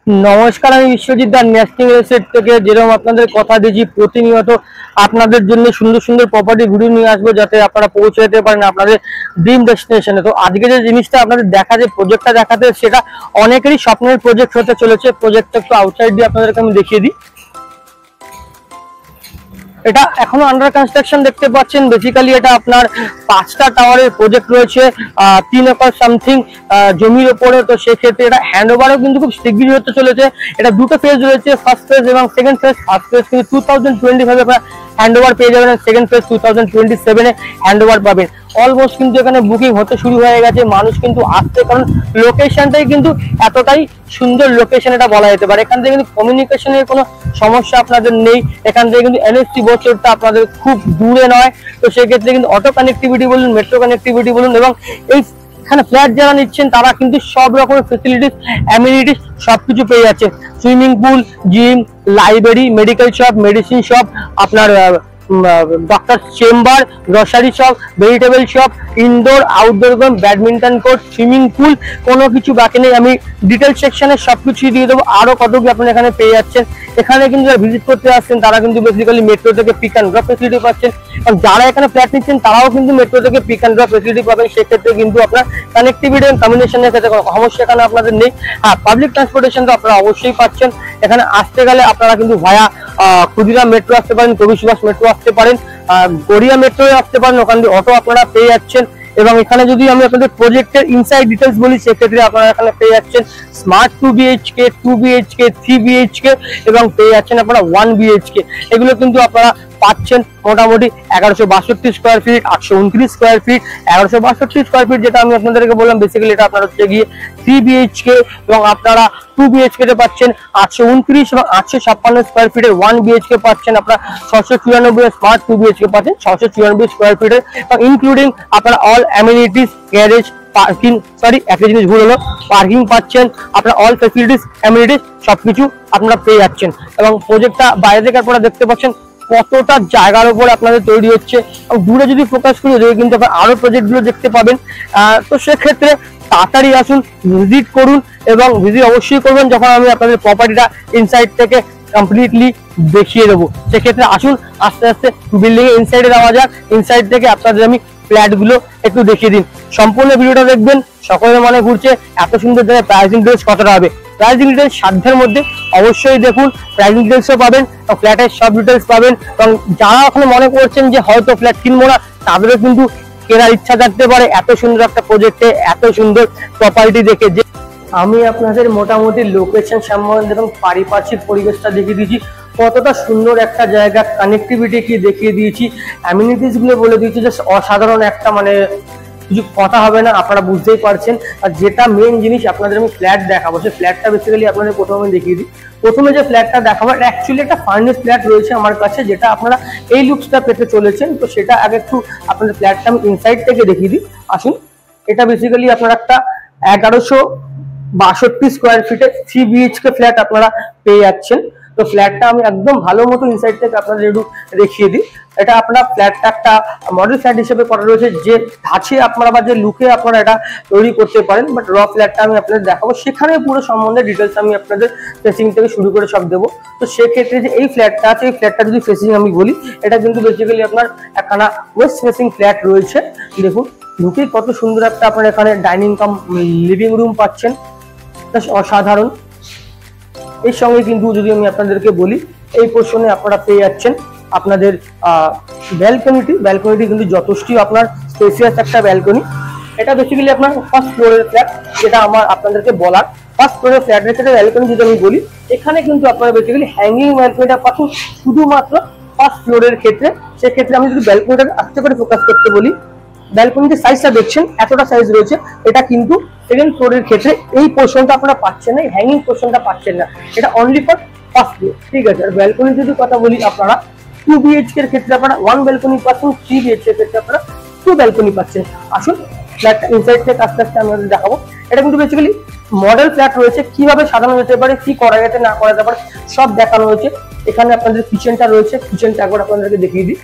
नमस्कार, আমি বিশ্বজিৎ দা national estate থেকে যেরকম আপনাদের কথা দিয়েছি প্রতিনিয়ত আপনাদের জন্য সুন্দর সুন্দর প্রপার্টি ভিডিও নিয়ে আসবো যাতে আপনারা পৌঁছে যেতে পারেন আপনাদের ড্রিম ডেস্টিনেশনে। তো আজকে যে জিনিসটা আপনাদের দেখাতে প্রজেক্টটা দেখাতে সেটা অনেকেরই স্বপ্নের প্রজেক্ট হতে চলেছে। প্রজেক্টটা একটু আউটসাইড দিয়ে আপনাদেরকে আমি দেখিয়ে দিই। এটা এখনো আন্ডার কনস্ট্রাকশন দেখতে পাচ্ছেন। বেসিক্যালি এটা আপনার 5টা টাওয়ারের প্রজেক্ট রয়েছে, 3 একর সামথিং জমির উপরে। তো সেক্ষেত্রে এটা হ্যান্ড ওভারও কিন্তু খুব শিগগিরই হতে চলেছে। এটা দুটো ফেজ রয়েছে, ফার্স্ট ফেজ এবং সেকেন্ড ফেজ। ফার্স্ট ফেজ কিন্তু 2025 আপনার হ্যান্ড ওভার পেয়ে যাবেন, সেকেন্ড ফেজ 2027 হ্যান্ড ওভার পাবেন। অলমোস্ট কিন্তু এখানে বুকিং হতে শুরু হয়ে গেছে, মানুষ কিন্তু আসছে, কারণ লোকেশনটাই কিন্তু এতটাই সুন্দর লোকেশন এটা বলা যেতে পারে। এখান থেকে কিন্তু কমিউনিকেশনের কোনো সমস্যা আপনাদের নেই। এখান থেকে কিন্তু এনএসসি বছরটা আপনাদের খুব দূরে নয়। তো সেক্ষেত্রে কিন্তু অটো কানেক্টিভিটি বলুন, মেট্রো কানেক্টিভিটি বলুন, এবং এই এখানে ফ্ল্যাট যারা নিচ্ছেন তারা কিন্তু সব রকমের ফেসিলিটিস অ্যামিনিটিস সবকিছু পেয়ে যাচ্ছে। Swimming pool, gym, library, medical shop, medicine shop, আপনার doctor chamber, grocery shop, vegetable shop, indoor outdoor game, badminton court, swimming pool, কোনো কিছু বাকি নেই। আমি ডিটেল সেকশনে সবকিছু দিয়ে দেবো, আরো কত কি আপনি এখানে পেয়ে যাচ্ছেন। এখানে কিন্তু যারা ভিজিট করতে আসছেন তারা কিন্তু বেসিক্যালি মেট্রো থেকে পিক অ্যান্ড ড্রপ ফেসিলিটি পাচ্ছেন, এবং যারা এখানে ফ্ল্যাট নিচ্ছেন তারাও কিন্তু মেট্রো থেকে পিক অ্যান্ড ড্রপ ফেসিলিটি পাবেন। সেক্ষেত্রে কিন্তু আপনার কানেক্টিভিটি এবং কমিউনিকেশনের ক্ষেত্রে কোনো সমস্যা এখানে আপনাদের নেই। হ্যাঁ, পাবলিক ট্রান্সপোর্টেশন তো আপনারা অবশ্যই পাচ্ছেন। এখানে আসতে গেলে আপনারা কিন্তু ভায়া ক্ষুদিরাম মেট্রো আসতে পারেন, কবি সুভাষ মেট্রো আসতে পারেন, গড়িয়া মেট্রো আসতে পারেন, ওখান দিয়ে অটো আপনারা পেয়ে যাচ্ছেন। এবং এখানে যদি আমি আপনাদের প্রজেক্টের ইনসাইড ডিটেলস বলি, সেক্ষেত্রে আপনারা এখানে পেয়ে যাচ্ছেন স্মার্ট 2 BHK, 2 BHK, 3 BHK, এবং পেয়ে যাচ্ছেন আপনারা 1 BHK। এগুলো কিন্তু আপনারা পাচ্ছেন মোটামুটি 1162 square feet, 829 square feet, 1162 square feet যেটা আমি আপনাদেরকে বললাম। বেসিক্যালি এটা আপনার হচ্ছে গিয়ে 3 BHK, এবং আপনারা 2 BHK তে পাচ্ছেন 829 এবং 856 স্কোয়ার ফিটের 1 BHK পাচ্ছেন আপনারা 694, স্মার্ট 2 BHK পাচ্ছেন 694 স্কোয়ার ফিটের, এবং ইনক্লুডিং আপনারা all amenities, garage, parking, sorry একটা জিনিস ভুল হলো, পার্কিং পাচ্ছেন আপনারা, অল ফ্যাসিলিটিস অ্যামিনিটিস সবকিছু আপনারা পেয়ে যাচ্ছেন। এবং প্রজেক্টটা বাইরে থেকে আপনারা দেখতে পাচ্ছেন কতটা জায়গার উপর আপনাদের তৈরি হচ্ছে, এবং দূরে যদি ফোকাস করি ওদিকে কিন্তু আপনারা আরো প্রজেক্টগুলো দেখতে পাবেন। তো সেক্ষেত্রে তাড়াতাড়ি আসুন, ভিজিট করুন, এবং ভিজিট অবশ্যই করবেন যখন আমি আপনাদের প্রপার্টিটা ইনসাইড থেকে কমপ্লিটলি দেখিয়ে দেবো। সেক্ষেত্রে আসুন, আস্তে আস্তে বিল্ডিং এর ইনসাইডে যাওয়া যাক। ইনসাইড থেকে আপনাদের আমি ফ্ল্যাটগুলো একটু দেখিয়ে দিন। সম্পূর্ণ ভিডিওটা দেখবেন, সকলের মনে ঘুরছে এত সুন্দর জায়গায় প্রাইসিং ডিটেলস কতটা হবে। প্রাইসিং ডিটেলস সাধ্যের মধ্যে অবশ্যই দেখুন, প্রাইসিং ডিটেলসও পাবেন, ফ্ল্যাটের সব ডিটেলস পাবেন। এবং যারা ওখানে মনে করছেন যে হয়তো ফ্ল্যাট কিনবো না, তাদেরও কিন্তু কেনার ইচ্ছা থাকতে পারে এত সুন্দর একটা প্রজেক্টে এত সুন্দর প্রপার্টি দেখে। যে আমি আপনাদের মোটামুটি লোকেশন সম্বন্ধে এবং পারিপার্শ্বিক পরিবেশটা দেখিয়ে দিয়েছি, কতটা সুন্দর একটা জায়গা, কানেক্টিভিটি কি দেখিয়ে দিয়েছি, অ্যামিনিটিস গুলো বলে দিয়েছি, জাস্ট অসাধারণ একটা, মানে কিছু কথা হবে না, আপনারা বুঝতেই পারছেন। আর যেটা মেন জিনিস আপনাদের আমি ফ্ল্যাট দেখাবো, সেই ফ্ল্যাটটা বেসিক্যালি আপনাদের প্রথমে দেখিয়ে দিই। প্রথমে যে ফ্ল্যাটটা দেখাবো এটা অ্যাকচুয়ালি একটা ফার্নিশ ফ্ল্যাট রয়েছে আমার কাছে, যেটা আপনারা এই লুকসটা পেতে চলেছেন। তো সেটা আগে একটু আপনাদের ফ্ল্যাটটা আমি ইনসাইড থেকে দেখিয়ে দিই, আসুন। এটা বেসিক্যালি আপনারা একটা 1162 স্কোয়ার ফিটের 3 BHK ফ্ল্যাট আপনারা পেয়ে যাচ্ছেন। তো ফ্ল্যাটটা আমি একদম ভালো মতো ইনসাইড থেকে আপনাদের একটু দেখিয়ে দিই। এটা আপনার ফ্ল্যাটটা একটা মডেল ফ্ল্যাট হিসেবে করা রয়েছে, যে ধাঁচে আপনারা বা যে লুকে আপনারা এটা তৈরি করতে পারেন। বাট র ফ্ল্যাটটা আমি আপনাদের দেখাবো, সেখানে পুরো সম্বন্ধে ডিটেলস আমি আপনাদের ফেসিং থেকে শুরু করে সব দেবো। তো সেক্ষেত্রে যে এই ফ্ল্যাটটা আছে, এই ফ্ল্যাটটা যদি ফেসিং আমি বলি, এটা কিন্তু বেসিক্যালি আপনার একখানা ওয়েস্ট ফেসিং ফ্ল্যাট রয়েছে। দেখুন ঢুকে কত সুন্দর একটা আপনার এখানে ডাইনিং কাম লিভিং রুম পাচ্ছেন, অসাধারণ। এর সঙ্গে কিন্তু যদি আমি আপনাদেরকে বলি, এই পোর্শনে আপনারা পেয়ে যাচ্ছেন আপনাদের ব্যালকনিটি কিন্তু যথেষ্ট আপনার স্পেসিয়াস একটা ব্যালকনি। এটা বেসিক্যালি আপনার ফার্স্ট ফ্লোরের ফ্ল্যাট, যেটা আমার আপনাদেরকে বলার। ফার্স্ট ফ্লোরের ফ্ল্যাটের ক্ষেত্রে ব্যালকনি যদি আমি বলি, এখানে কিন্তু আপনারা বেসিক্যালি হ্যাঙ্গিং ব্যালকনিটা পাচ্ছেন শুধুমাত্র ফার্স্ট ফ্লোরের ক্ষেত্রে। সেক্ষেত্রে আমি যদি ব্যালকনিটা আস্তে করে ফোকাস করতে বলি, ব্যালকনির সাইজটা দেখছেন এতটা সাইজ রয়েছে। এটা কিন্তু সেকেন্ড ফ্লোরের ক্ষেত্রে এই পোর্শনটা আপনারা পাচ্ছেন না, হ্যাঙ্গিং পোর্শনটা পাচ্ছেন না, এটা অনলি ফর ফার্স্ট ফ্লোর, ঠিক আছে। আর ব্যালকনি যদি কথা বলি, আপনারা 2 BHK এর ক্ষেত্রে আপনারা 1 ব্যালকনি পাচ্ছেন, 3 BHK এর ক্ষেত্রে আপনারা 2 ব্যালকনি পাচ্ছেন। আসুন ফ্ল্যাটটা ইনসাইড থেকে আস্তে আস্তে আমি দেখাবো। এটা কিন্তু বেসিক্যালি মডেল ফ্ল্যাট রয়েছে, কিভাবে সাজানো যেতে পারে, কি করা যেতে না করা যেতে পারে সব দেখানো হয়েছে। এখানে আপনাদের কিচেনটা রয়েছে, কিচেনটা একবার আপনাদেরকে দেখিয়ে দিই।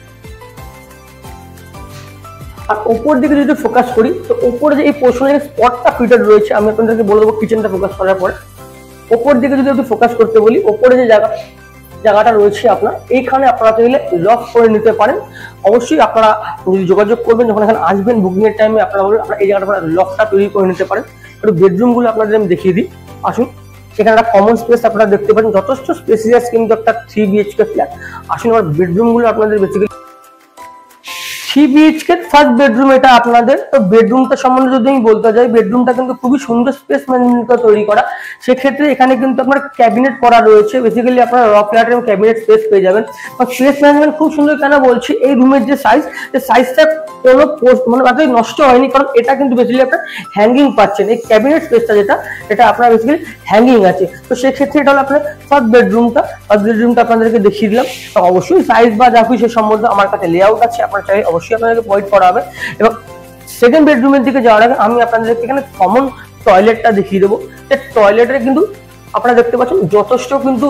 আর উপর দিকে যদি ফোকাস করি, তো উপরে যে এই পোর্শনের স্পটটা ফিটেড রয়েছে, আমি আপনাদেরকে বলে দেবো কিচেনটা ফোকাস করার পরে। ওপর দিকে যদি একটু ফোকাস করতে বলি, ওপরে যে জায়গাটা রয়েছে আপনার, এইখানে আপনারা চাইলে লক করে নিতে পারেন। অবশ্যই আপনারা যদি যোগাযোগ করবেন, যখন এখানে আসবেন বুকিং এর টাইমে আপনারা বলবেন আপনারা এই জায়গাটা লকটা তৈরি করে নিতে পারেন। একটু বেডরুম গুলো আপনাদের আমি দেখিয়ে দিই, আসুন। সেখানে একটা কমন স্পেস আপনারা দেখতে পাচ্ছেন, যথেষ্ট স্পেসিয়াস কিন্তু একটা 3 BHK ফ্ল্যাট। আসুন আমার বেডরুম গুলো আপনাদের বেসিক্যালি 3 BHK ফার্স্ট বেডরুম এটা আপনাদের। তো বেডরুমটা সম্বন্ধে যদি আমি বলতে যাই, বেডরুমটা কিন্তু খুবই সুন্দর স্পেস ম্যানেজমেন্ট তৈরি করা। সেক্ষেত্রে এখানে কিন্তু আপনার ক্যাবিনেট করা রয়েছে, বেসিক্যালি আপনারা র ফ্ল্যাটের ক্যাবিনেট স্পেস পেয়ে যাবেন। স্পেস ম্যানেজমেন্ট খুব সুন্দর কেন বলছি, এই রুমের যে সাইজটা কোনো মানে নষ্ট হয়নি, কারণ এটা কিন্তু বেসিক্যালি আপনার হ্যাঙ্গিং পাচ্ছেন। এই ক্যাবিনেট স্পেসটা যেটা, এটা আপনার বেসিক্যালি হ্যাঙ্গিং আছে। তো সেক্ষেত্রে এটা হলো আপনার ফার্স্ট বেডরুমটা আপনাদেরকে দেখিয়ে দিলাম। তো অবশ্যই সাইজ বা যা কিছু সে সম্বন্ধে আমার কাছে লেআউট আছে, আপনার চাই অবশ্যই আপনাদেরকে প্রোভাইড করা হবে। এবং সেকেন্ড বেডরুমের দিকে যাওয়ার আগে আমি আপনাদেরকে এখানে কমন টয়লেটটা দেখিয়ে দেবো। টয়লেটের কিন্তু আপনারা দেখতে পাচ্ছেন যথেষ্ট কিন্তু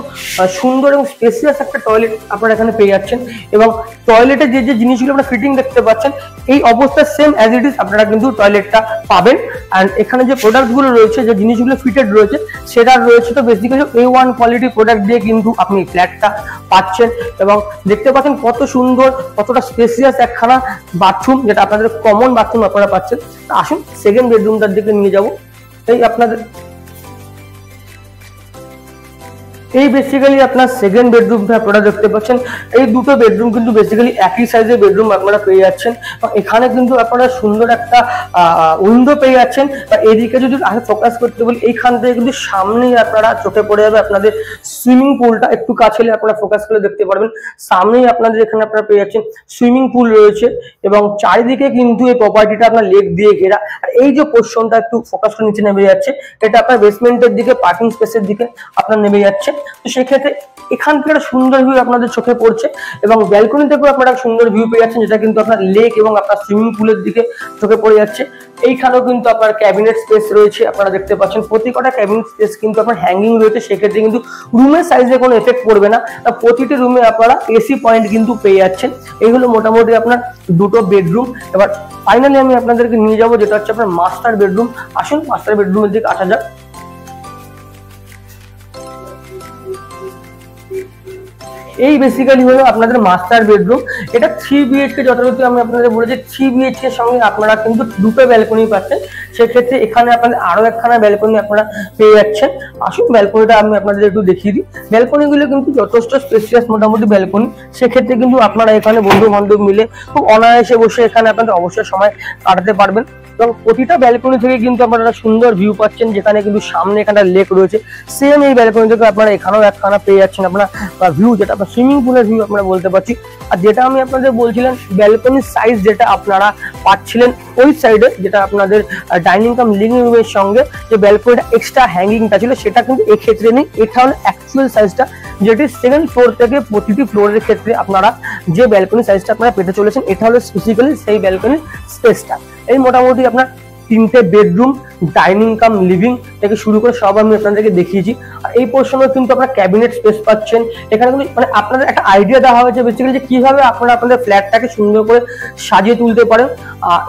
সুন্দর এবং স্পেসিয়াস একটা টয়লেট আপনারা এখানে পেয়ে যাচ্ছেন। এবং টয়লেটে যে যে জিনিসগুলো আপনারা ফিটিং দেখতে পাচ্ছেন, এই অবস্থা সেম অ্যাজ ইট ইজ আপনারা কিন্তু টয়লেটটা পাবেন। অ্যান্ড এখানে যে প্রোডাক্টগুলো রয়েছে, যে জিনিসগুলো ফিটেড রয়েছে, সেটা রয়েছে তো বেসিক্যালি A1 কোয়ালিটি প্রোডাক্ট দিয়ে কিন্তু আপনি ফ্ল্যাটটা পাচ্ছেন। এবং দেখতে পাচ্ছেন কত সুন্দর, কতটা স্পেসিয়াস একখানা বাথরুম, যেটা আপনাদের কমন বাথরুম আপনারা পাচ্ছেন। আসুন সেকেন্ড বেডরুমটার দিকে নিয়ে যাবো। এই বেসিক্যালি আপনার সেকেন্ড বেডরুমটা আপনারা দেখতে পাচ্ছেন। এই দুটো বেডরুম কিন্তু বেসিক্যালি একই সাইজের বেডরুম আপনারা পেয়ে যাচ্ছেন। এখানে কিন্তু আপনারা সুন্দর একটা উইন্ডো পেয়ে যাচ্ছেন। বা এদিকে যদি আগে ফোকাস করতে বলি, এইখান থেকে কিন্তু সামনেই আপনারা চোখে পড়ে যাবে আপনাদের সুইমিং পুলটা। একটু কাছে হলে আপনারা ফোকাস করে দেখতে পারবেন, সামনেই আপনাদের এখানে আপনারা পেয়ে যাচ্ছেন সুইমিং পুল রয়েছে। এবং চারিদিকে কিন্তু এই প্রপার্টিটা আপনার লেক দিয়ে ঘেরা। আর এই যে পোর্শনটা একটু ফোকাস করে নিচে নেমে যাচ্ছে, এটা আপনার বেসমেন্টের দিকে, পার্কিং স্পেসের দিকে আপনার নেমে যাচ্ছে। তো সেক্ষেত্রে এখান থেকে একটা সুন্দর ভিউ আপনাদের চোখে পড়ছে। এবং ব্যালকনি থেকেও আপনারা সুন্দর ভিউ পেয়ে যাচ্ছেন, যেটা কিন্তু আপনার লেক এবং আপনার সুইমিং পুলের দিকে চোখে পড়ে যাচ্ছে। এইখানেও কিন্তু আপনার ক্যাবিনেট স্পেস রয়েছে, আপনারা দেখতে পাচ্ছেন প্রতি কটা ক্যাবিনেট স্পেস কিন্তু আপনার হ্যাঙ্গিং রয়েছে। সেক্ষেত্রে কিন্তু রুমের সাইজে কোনো এফেক্ট পড়বে না। প্রতিটি রুমে আপনারা এসি পয়েন্ট কিন্তু পেয়ে যাচ্ছেন। এই হলো মোটামুটি আপনার দুটো বেডরুম। এবার ফাইনালি আমি আপনাদেরকে নিয়ে যাবো যেটা হচ্ছে আপনার মাস্টার বেডরুম। আসুন মাস্টার বেডরুমের দিকে আসা যাক। এই বেসিক্যালি হলো আপনাদের মাস্টার বেডরুম। এটা 3 BHK, যথারীতি আমি আপনাদের বলেছি 3 BHK এর সঙ্গে আপনারা কিন্তু দুটো ব্যালকনি পাচ্ছেন। সেক্ষেত্রে এখানে আপনাদের আরো একখানা ব্যালকনি আপনারা পেয়ে যাচ্ছেন। আসুন ব্যালকনিটা আমি আপনাদের একটু দেখিয়ে দিই। ব্যালকনিগুলো কিন্তু যথেষ্ট স্পেসিয়াস মোটামুটি ব্যালকনি। সেক্ষেত্রে কিন্তু আপনারা এখানে বন্ধু বান্ধব মিলে খুব অনায়াসে বসে এখানে আপনাদের অবশ্যই সময় কাটাতে পারবেন। এবং প্রতিটা ব্যালকনি থেকে কিন্তু আপনারা সুন্দর ভিউ পাচ্ছেন, যেখানে কিন্তু সামনে এখানে লেক রয়েছে। সেম এই ব্যালকনি থেকে আপনারা এখানেও একখানা পেয়ে যাচ্ছেন আপনারা ভিউ, যেটা আপনার সুইমিং পুলের ভিউ আপনারা বলতে পারছি। আর যেটা আমি আপনাদের বলছিলাম, ব্যালকনির সাইজ যেটা আপনারা পাচ্ছিলেন ওই সাইডে, যেটা আপনাদের ডাইনিং কাম লিভিং রুমের সঙ্গে যে ব্যালকনিটা এক্সট্রা হ্যাঙ্গিংটা ছিল, সেটা কিন্তু এক্ষেত্রে নেই। এটা হলো অ্যাকচুয়াল সাইজটা, যেটি সেকেন্ড ফ্লোর থেকে প্রতিটি ফ্লোরের ক্ষেত্রে আপনারা যে ব্যালকনি সাইজটা আপনারা পেতে চলেছেন, এটা হলো স্পেসিক্যালি সেই ব্যালকনির স্পেসটা। এই মোটামুটি আপনার তিনটে বেডরুম, ডাইনিং কাম লিভিং থেকে শুরু করে সব আমি আপনাদেরকে দেখিয়েছি। আর এই পোর্শনে কিন্তু আপনারা ক্যাবিনেট স্পেস পাচ্ছেন। এখানে কিন্তু মানে আপনাদের একটা আইডিয়া দেওয়া হয়েছে বেসিক্যালি যে কিভাবে আপনারা আপনাদের ফ্ল্যাটটাকে সুন্দর করে সাজিয়ে তুলতে পারেন।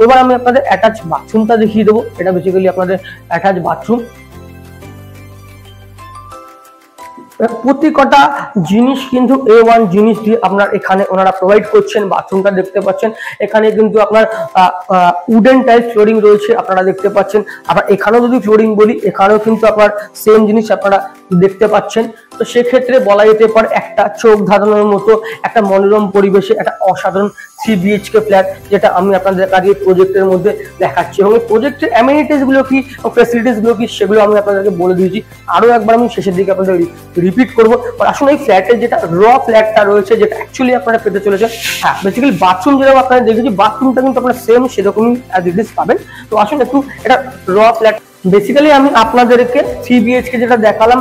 এবার আমি আপনাদের অ্যাটাচ বাথরুমটা দেখিয়ে দেবো। এটা বেসিক্যালি আপনাদের অ্যাটাচ বাথরুম। প্রতি কটা জিনিস কিন্তু A1 জিনিস দিয়ে আপনার এখানে ওনারা প্রোভাইড করছেন। বাথরুমটা দেখতে পাচ্ছেন, এখানে কিন্তু আপনার উডেন টাইলস ফ্লোরিং রয়েছে আপনারা দেখতে পাচ্ছেন। আবার এখানেও যদি ফ্লোরিং বলি, এখানেও কিন্তু আপনার সেম জিনিস আপনারা দেখতে পাচ্ছেন। তো সেক্ষেত্রে বলা যেতে পারে একটা চোখ ধাঁধানোর মতো একটা মনোরম পরিবেশে একটা অসাধারণ 3 BHK ফ্ল্যাট, যেটা আমি আপনাদের কাছে প্রজেক্টের মধ্যে দেখাচ্ছি। এবং এই প্রজেক্টের অ্যামেনিটিস গুলো কি, ফ্যাসিলিটিস গুলো কি, সেগুলো আমি আপনাদেরকে বলে দিয়েছি। আরো একবার আমি শেষের দিকে আপনাদের রিপিট করবো। আসলে এই ফ্ল্যাটের যেটা র ফ্ল্যাটটা রয়েছে, যেটা অ্যাকচুয়ালি আপনারা পেতে চলেছেন, হ্যাঁ বেসিক্যালি বাথরুম যেরকম আপনারা দেখেছি, বাথরুমটা কিন্তু আপনারা সেম সেরকমই অ্যাজ ইট ইজ পাবেন। তো আসুন একটু এটা র ফ্ল্যাট। বেসিক্যালি আমি আপনাদেরকে 3 BHK যেটা দেখালাম,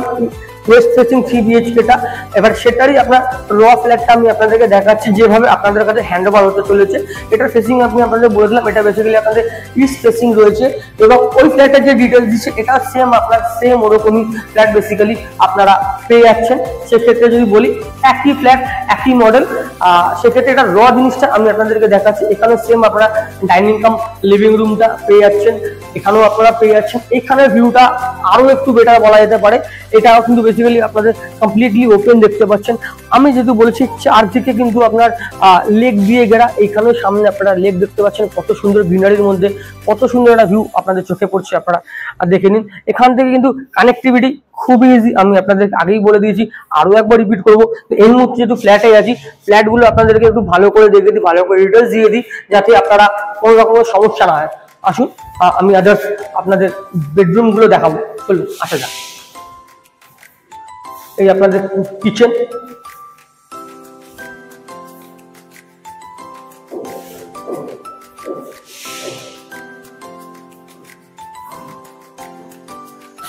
ওয়েস্ট ফেসিং 3 BHK টা, এবার সেটারই আপনার র ফ্ল্যাটটা আমি আপনাদেরকে দেখাচ্ছি, যেভাবে আপনাদের কাছে হ্যান্ড ওভার হতে চলেছে। এটার ফেসিং আমি আপনাদের বলে দিলাম, এটা বেসিক্যালি আপনাদের ইস্ট ফেসিং রয়েছে। এবং ওই ফ্ল্যাটের যে ডিটেলস দিচ্ছে, এটা সেম আপনার সেম ওরকমই ফ্ল্যাট বেসিক্যালি আপনারা পেয়ে যাচ্ছেন। সেক্ষেত্রে যদি বলি একই ফ্ল্যাট একই মডেল, সেক্ষেত্রে এটা র জিনিসটা আমি আপনাদেরকে দেখাচ্ছি। এখানেও সেম আপনারা ডাইনিং কাম লিভিং রুমটা পেয়ে যাচ্ছেন, এখানেও আপনারা পেয়ে যাচ্ছেন। এখানের ভিউটা আরো একটু বেটার বলা যেতে পারে। এটাও কিন্তু বেসিক্যালি আপনাদের কমপ্লিটলি ওপেন দেখতে পাচ্ছেন। আমি যেহেতু বলেছি চারদিকে কিন্তু আপনার লেক দিয়ে ঘেরা, এইখানেও সামনে আপনারা লেক দেখতে পাচ্ছেন, কত সুন্দর গ্রিনারির মধ্যে কত সুন্দর একটা ভিউ আপনাদের চোখে পড়ছে, আপনারা দেখে নিন। এখান থেকে কিন্তু কানেক্টিভিটি খুবই ইজি, আমি আপনাদের আগেই বলে দিয়েছি, আরো একবার রিপিট করবো। এই মুহূর্তে যেহেতু ফ্ল্যাটে আছি, ফ্ল্যাটগুলো আপনাদেরকে একটু ভালো করে দেখে দিই, ভালো করে ডিটেলস দিয়ে দিই, যাতে আপনারা কোনো রকমের সমস্যা না হয়। আসুন আমি আদার্স আপনাদের বেডরুম গুলো দেখাবো, চলুন আসা যাক। এই আপনাদের কিচেন,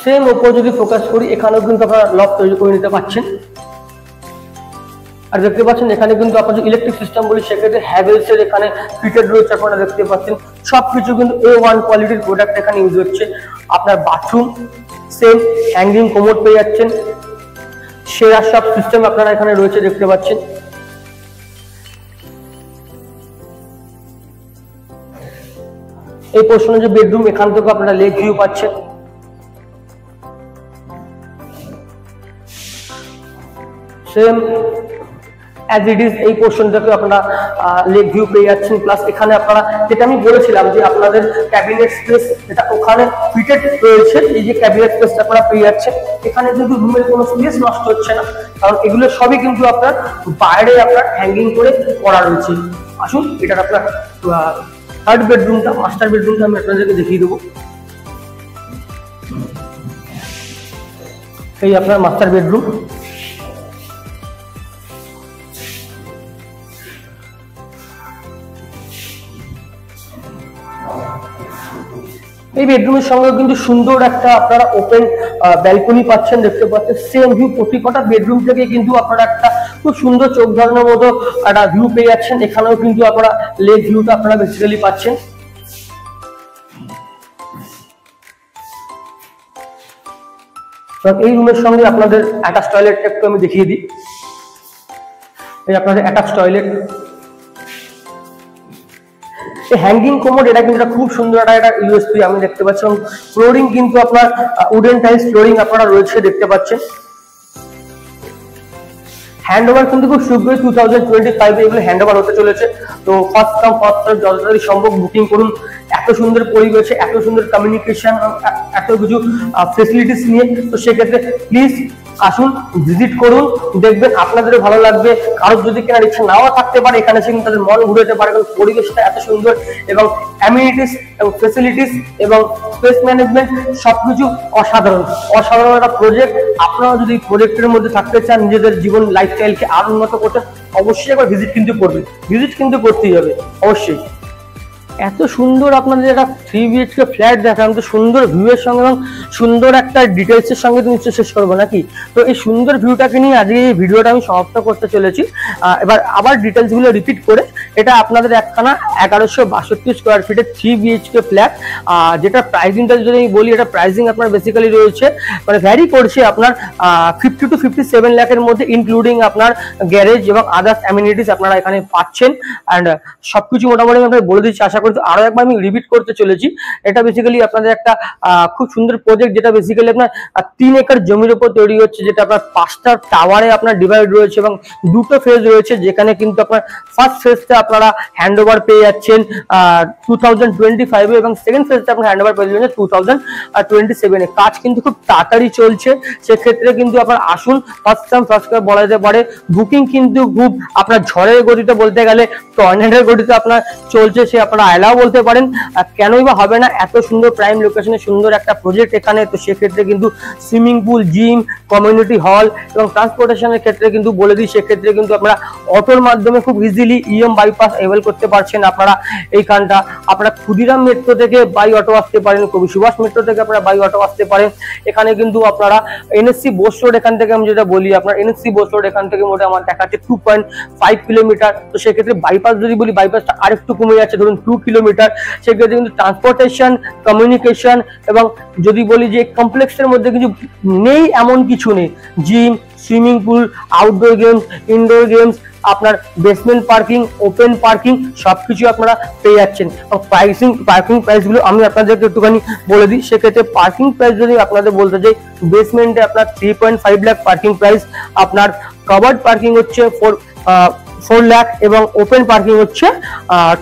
সেম ওপর যদি ফোকাস করি, এখানেও কিন্তু আপনারা লক তৈরি করে নিতে পারছেন। আর দেখতে পাচ্ছেন এখানে কিন্তু আপনার ইলেকট্রিক সিস্টেম বলি, সেক্ষেত্রে হ্যাভেলস এর এখানে ফিটেড রয়েছে, আপনারা দেখতে পাচ্ছেন সবকিছু কিন্তু A1 কোয়ালিটির প্রোডাক্ট এখানে ইউজ হচ্ছে। আপনার বাথরুম সেম হ্যাঙ্গিং কোমোড পেয়ে যাচ্ছেন, সেরা সব সিস্টেম আপনারা এখানে রয়েছে দেখতে পাচ্ছেন। এই পোর্শনে যে বেডরুম, এখান থেকে আপনারা লেক ভিউ পাচ্ছেন। সেম অ্যাজ ইট ইজ এই পোর্শন থেকে আপনারা লেক ভিউ পেয়ে যাচ্ছেন। প্লাস এখানে আপনারা যেটা আমি বলেছিলাম যে আপনাদের ক্যাবিনেট স্পেস এটা ওখানে ফিটেড রয়েছে, এই যে ক্যাবিনেট স্পেসটা আপনারা পেয়ে যাচ্ছেন। এখানে কিন্তু রুমের কোনো স্পেস নষ্ট হচ্ছে না, কারণ এগুলো সবই কিন্তু আপনার বাইরে আপনার হ্যাঙ্গিং করে করা রয়েছে। আসুন এটার আপনার থার্ড বেডরুমটা, মাস্টার বেডরুমটা আমি আপনাদেরকে দেখিয়ে দেবো। এই আপনার মাস্টার বেডরুম, এই বেডরুমের সঙ্গে কিন্তু সুন্দর একটা আপনারা ওপেন ব্যালকনি পাচ্ছেন, দেখতে পাচ্ছেন সেম ভিউ। প্রতিটা বেডরুম থেকে কিন্তু আপনারা একটা খুব সুন্দর চোখ ধারণার মতো একটা ভিউ পেয়ে যাচ্ছেন। এখানেও কিন্তু আপনারা লেক ভিউটা আপনারা বেসিক্যালি পাচ্ছেন। এই রুমের সঙ্গে আপনাদের অ্যাটাচ টয়লেট একটু আমি দেখিয়ে দিই। এই আপনাদের অ্যাটাচ টয়লেট, হ্যাঙ্গিং কোমোড, এটা কিন্তু খুব সুন্দর একটা ইউএসপি আমি দেখতে পাচ্ছি। ফ্লোরিং কিন্তু আপনার উডেন টাইলস ফ্লোরিং আপনারা রয়েছে দেখতে পাচ্ছেন। হ্যান্ড ওভার কিন্তু খুব শীঘ্রই 2025 এগুলো হ্যান্ড ওভার হতে চলেছে। তো ফার্স্ট কাম ফার্স্ট সার্ভ, যত তাড়াতাড়ি সম্ভব বুকিং করুন। এত সুন্দর পরিবেশে, এত সুন্দর কমিউনিকেশন, এত কিছু ফেসিলিটিস নিয়ে, তো সেক্ষেত্রে প্লিজ আসুন, ভিজিট করুন, দেখবেন আপনাদেরও ভালো লাগবে। কারোর যদি কেনার ইচ্ছা নাও থাকতে পারে, এখানে এসে কিন্তু তাদের মন ঘুরে যেতে পারে, কারণ পরিবেশটা এত সুন্দর এবং অ্যামিনিটিস এবং ফেসিলিটিস এবং স্পেস ম্যানেজমেন্ট সবকিছু অসাধারণ। অসাধারণ একটা প্রজেক্ট। আপনারা যদি প্রজেক্টের মধ্যে থাকতে চান, নিজেদের জীবন লাইফস্টাইলকে আরো উন্নত করতে, অবশ্যই একবার ভিজিট কিন্তু করবেন, ভিজিট কিন্তু করতেই হবে অবশ্যই। এত সুন্দর আপনাদের একটা 3 BHK ফ্ল্যাট দেখালাম, তো সুন্দর ভিউয়ের সঙ্গে এবং সুন্দর একটা ডিটেলসের সঙ্গে তো নিশ্চয়ই শেষ করবো নাকি। তো এই সুন্দর ভিউটাকে নিয়ে আজকে এই ভিডিওটা আমি সমাপ্ত করতে চলেছি। এবার আবার ডিটেলস গুলো রিপিট করে, এটা আপনাদের একখানা 1162 স্কোয়ার ফিটের 3 BHK ফ্ল্যাট, যেটা প্রাইসিংটা যদি আমি বলি, এটা প্রাইসিং আপনার বেসিক্যালি রয়েছে মানে ভ্যারি করছে আপনার 50 to 57 লাখের মধ্যে, ইনক্লুডিং আপনার গ্যারেজ এবং আদার্স অ্যামিনিটিস আপনারা এখানে পাচ্ছেন। অ্যান্ড সবকিছু মোটামুটি আমি বলে দিচ্ছি, আশা করছি আরো একবার আমি রিপিট করতে চলেছি। এটা বেসিক্যালি আপনাদের একটা খুব সুন্দর প্রজেক্ট, যেটা বেসিক্যালি আপনার 3 একর জমির উপর তৈরি হচ্ছে, যেটা আপনার 5টা টাওয়ারে আপনার ডিভাইড রয়েছে এবং 2টো ফেজ রয়েছে, যেখানে কিন্তু আপনার ফার্স্ট ফেজটা আপনারা হ্যান্ড ওভার পেয়ে যাচ্ছেন 2025 এবং সেকেন্ড ফেজটা আপনার হ্যান্ড ওভার পেয়ে যাচ্ছেন 2027 কাজ কিন্তু খুব তাড়াতাড়ি চলছে। সেক্ষেত্রে কিন্তু আপনার আসুন, ফার্স্ট টাইম ফার্স্ট করে বলা যেতে পারে। বুকিং কিন্তু খুব আপনার ঝড়ের গতিতে, বলতে গেলে টর্নেডোর গতিতে আপনার চলছে, সে আপনারা আয়লাও বলতে পারেন। কেনই বা হবে না, এত সুন্দর প্রাইম লোকেশনে সুন্দর একটা প্রজেক্ট এখানে। তো সেক্ষেত্রে কিন্তু swimming pool, gym, community hall এবং ট্রান্সপোর্টেশনের ক্ষেত্রে কিন্তু বলে দিই, সেক্ষেত্রে কিন্তু আপনারা অটোর মাধ্যমে খুব ইজিলি ইএম বাইপাস অ্যাভেল করতে পারছেন। আপনারা এইখানটা আপনারা ক্ষুদিরাম মেট্রো থেকে বাই অটো আসতে পারেন, কবি সুভাষ মেট্রো থেকে আপনারা বাই অটো আসতে পারেন। এখানে কিন্তু আপনারা এনএসসি বোস রোড, এখান থেকে আমি যেটা বলি আপনার এনএসসি বোস রোড, এখান থেকে মোটামুটি আমার দেখাচ্ছে 2.5 কিলোমিটার। তো সেক্ষেত্রে বাইপাস যদি বলি, বাইপাসটা আরেকটু কমে যাচ্ছে, ধরুন 2 কিলোমিটার, সেক্ষেত্রে কিন্তু ট্রান্সপোর্টেশন, কমিউনিকেশন এবং যদি বলি যে কমপ্লেক্সের মধ্যে কিছু নেই এমন কিছু নেই। Gym, swimming pool, outdoor games, indoor games, আপনার বেসমেন্ট পার্কিং, ওপেন পার্কিং সবকিছু আপনারা পেয়ে যাচ্ছেন। পার্কিং প্রাইসগুলো আমি আপনাদেরকে একটুখানি বলে দিই। সেক্ষেত্রে পার্কিং প্রাইস যদি আপনাদের বলতে চাই, বেসমেন্টে আপনার 3.5 লাখ পার্কিং প্রাইস, আপনার কভার্ড পার্কিং হচ্ছে 4 লাখ এবং ওপেন পার্কিং হচ্ছে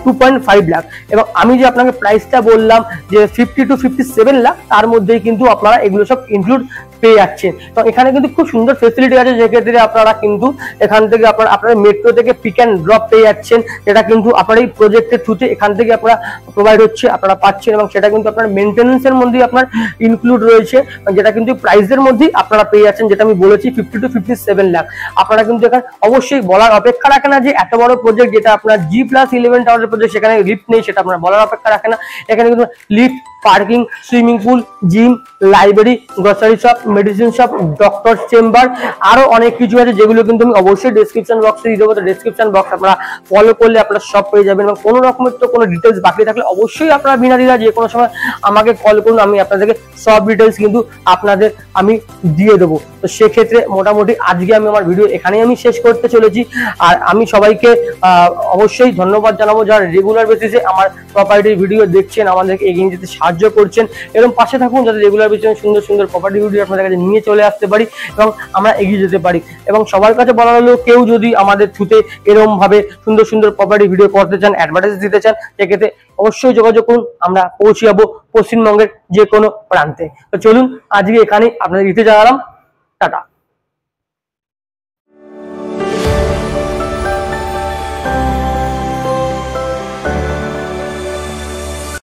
2.5 লাখ। এবং আমি যে আপনাকে প্রাইসটা বললাম যে 50 to 57 লাখ, তার মধ্যেই কিন্তু আপনারা এগুলো সব ইনক্লুড পেয়ে যাচ্ছেন। তো এখানে কিন্তু খুব সুন্দর ফেসিলিটি আছে, যেক্ষেত্রে আপনারা কিন্তু এখান থেকে আপনারা মেট্রো থেকে পিক অ্যান্ড ড্রপ পেয়ে যাচ্ছেন, যেটা কিন্তু আপনার এই প্রজেক্টের থ্রুতে এখান থেকে আপনারা প্রোভাইড হচ্ছে, আপনারা পাচ্ছেন এবং সেটা কিন্তু আপনার মেনটেন্যান্সের মধ্যেই আপনার ইনক্লুড রয়েছে, যেটা কিন্তু প্রাইসের মধ্যেই আপনারা পেয়ে যাচ্ছেন, যেটা আমি বলেছি 50 to 57 লাখ। আপনারা কিন্তু এখানে অবশ্যই বলার অপেক্ষা রাখে না যে এত বড় প্রজেক্ট, যেটা আপনার G+11 টাওয়ারের প্রজেক্ট, সেখানে লিফট নেই, সেটা আপনার বলার অপেক্ষা রাখে না। এখানে কিন্তু lift, parking, swimming pool, gym, library, grocery shop, medicine shop, doctor chamber, আরো অনেক কিছু আছে, যেগুলো কিন্তু আমি অবশ্যই ডেসক্রিপশন বক্সে দিয়ে দেবো। তো ডেসক্রিপশন বক্স আপনারা ফলো করলে আপনারা সব পেয়ে যাবেন। এবং কোনো রকমের তো কোনো ডিটেলস বাকি থাকলে অবশ্যই আপনারা বিনা দ্বিধায় যে কোনো সময় আমাকে কল করুন, আমি আপনাদেরকে সব ডিটেলস কিন্তু আপনাদের আমি দিয়ে দেবো। তো সেক্ষেত্রে মোটামুটি আজকে আমি আমার ভিডিও এখানেই আমি শেষ করতে চলেছি। আর আমি সবাইকে অবশ্যই ধন্যবাদ জানাবো যারা রেগুলার বেসিসে আমার প্রপার্টির ভিডিও দেখছেন, আমাদেরকে এগিয়ে যেতে সাহায্য করছেন। এরকম পাশে থাকুন যাতে রেগুলার বেসিসে সুন্দর সুন্দর প্রপার্টি ভিডিও আপনাদের কাছে নিয়ে চলে আসতে পারি এবং আমরা এগিয়ে যেতে পারি। এবং সবার কাছে বলা হলো, কেউ যদি আমাদের থ্রুতে এরকম ভাবে সুন্দর সুন্দর প্রপার্টি ভিডিও করতে চান, অ্যাডভার্টাইজ দিতে চান, সেক্ষেত্রে অবশ্যই যোগাযোগ করুন, আমরা পৌঁছে যাবো পশ্চিমবঙ্গের যে কোনো প্রান্তে। তো চলুন আজকে এখানেই আপনাদের দিতে জানালাম। টাটা।